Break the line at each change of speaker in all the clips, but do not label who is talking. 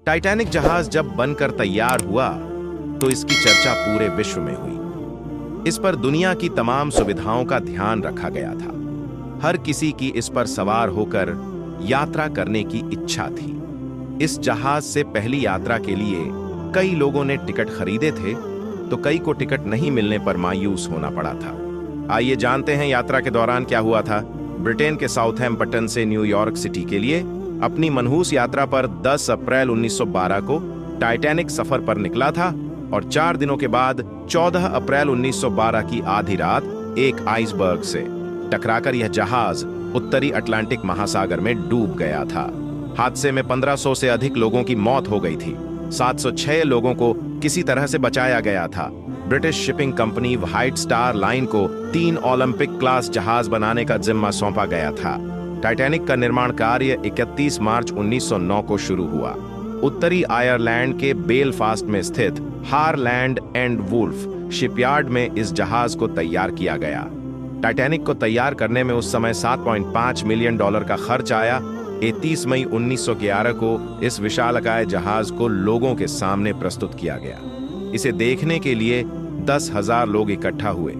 Titanic जहाज जब बनकर तैयार हुआ तो इसकी चर्चा पूरे विश्व में हुई। इस पर दुनिया की तमाम सुविधाओं का ध्यान रखा गया था। हर किसी की इस पर सवार होकर यात्रा करने की इच्छा थी। इस जहाज से पहली यात्रा के लिए कई लोगों ने टिकट खरीदे थे, तो कई को टिकट नहीं मिलने पर मायूस होना पड़ा था। आइए जानते हैं यात्रा के दौरान क्या हुआ था। ब्रिटेन के साउथहैम्पटन से न्यूयॉर्क सिटी के लिए अपनी मनहूस यात्रा पर 10 अप्रैल 1912 को टाइटैनिक सफर पर निकला था और 4 दिनों के बाद 14 अप्रैल 1912 की आधी रात एक आइसबर्ग से टकराकर यह जहाज उत्तरी अटलांटिक महासागर में डूब गया था। हादसे में 1500 से अधिक लोगों की मौत हो गई थी। 706 लोगों को किसी तरह से बचाया गया था। British shipping company white star line को 3 ओलंपिक क्लास जहाज बनाने का जिम्मा सौंपा गया था। टाइटैनिक का निर्माण कार्य 31 मार्च 1909 को शुरू हुआ। उत्तरी आयरलैंड के बेलफास्ट में स्थित हारलैंड एंड वुल्फ शिपयार्ड में इस जहाज को तैयार किया गया। टाइटैनिक को तैयार करने में उस समय $7.5 मिलियन का खर्च आया। 31 मई 1911 को इस विशालकाय जहाज को लोगों के सामने प्रस्तुत किया गया। इसे देखने के लिए 10,000 लोग इकट्ठा हुए।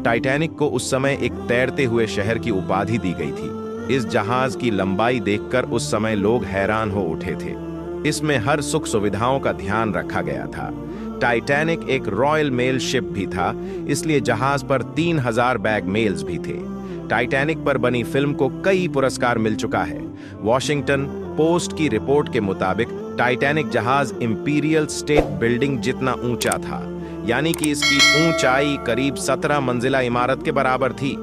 टाइटैनिक को उस समय एक तैरते हुए शहर की उपाधि दी गई थी। इस जहाज की लंबाई देखकर उस समय लोग हैरान हो उठे थे। इसमें हर सुख सुविधाओं का ध्यान रखा गया था। टाइटैनिक एक रॉयल मेल शिप भी था, इसलिए जहाज पर 3000 बैग मेल्स भी थे। टाइटैनिक पर बनी फिल्म को कई पुरस्कार मिल चुका है। वॉशिंगटन पोस्ट की रिपोर्ट के मुताबिक टाइटैनिक जहाज इंपीरियल स्टेट बिल्डिंग जितना ऊंचा था, यानी कि इसकी ऊंचाई करीब 17 मंजिला इमारत के बराबर थी।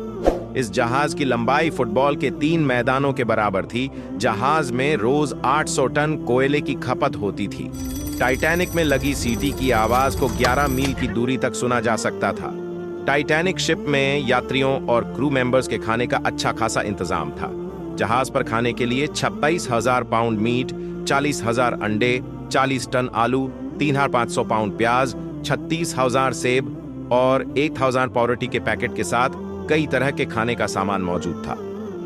इस जहाज की लंबाई फुटबॉल के 3 मैदानों के बराबर थी। जहाज में रोज 800 टन कोयले की खपत होती थी। टाइटैनिक में लगी सीटी की आवाज को 11 मील की दूरी तक सुना जा सकता था। टाइटैनिक शिप में यात्रियों और क्रू मेंबर्स के खाने का अच्छा खासा इंतजाम था। जहाज पर खाने के लिए 26,000 पाउंड मीट, 40,000 अंडे, 40 टन आलू, 3,500 पाउंड प्याज, 36,000 सेब और 1,000 पाउरुटी के पैकेट के साथ कई तरह के खाने का सामान मौजूद था।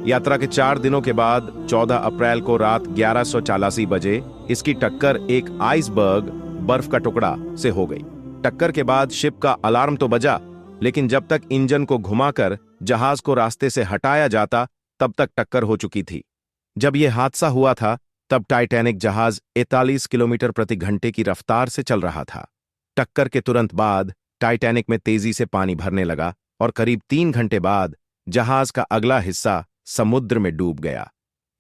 यात्रा के 4 दिनों के बाद 14 अप्रैल को रात 11:84 बजे इसकी टक्कर एक आइसबर्ग बर्फ का टुकड़ा से हो गई। टक्कर के बाद शिप का अलार्म तो बजा, लेकिन जब तक इंजन को घुमाकर जहाज को रास्ते से हटाया जाता तब तक टक्कर हो चुकी थी। जब यह हादसा हुआ था तब टाइटैनिक जहाज 41 किलोमीटर प्रति घंटे की रफ्तार से चल रहा था। टक्कर के तुरंत बाद टाइटैनिक में तेजी से पानी भरने लगा और करीब 3 घंटे बाद जहाज का अगला हिस्सा समुद्र में डूब गया।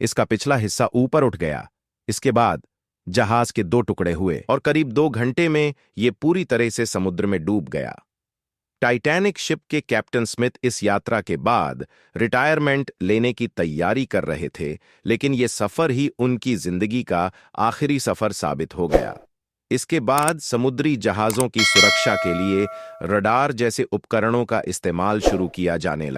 इसका पिछला हिस्सा ऊपर उठ गया। इसके बाद जहाज के 2 टुकड़े हुए और करीब 2 घंटे में यह पूरी तरह से समुद्र में डूब गया। टाइटैनिक शिप के कैप्टन स्मिथ इस यात्रा के बाद रिटायरमेंट लेने की तैयारी कर रहे थे, लेकिन यह सफर ही उनकी जिंदगी का आखिरी सफर साबित हो गया। इसके बाद समुद्री जहाजों की सुरक्षा के लिए रडार जैसे उपकरणों का इस्तेमाल शुरू किया जाने लगा।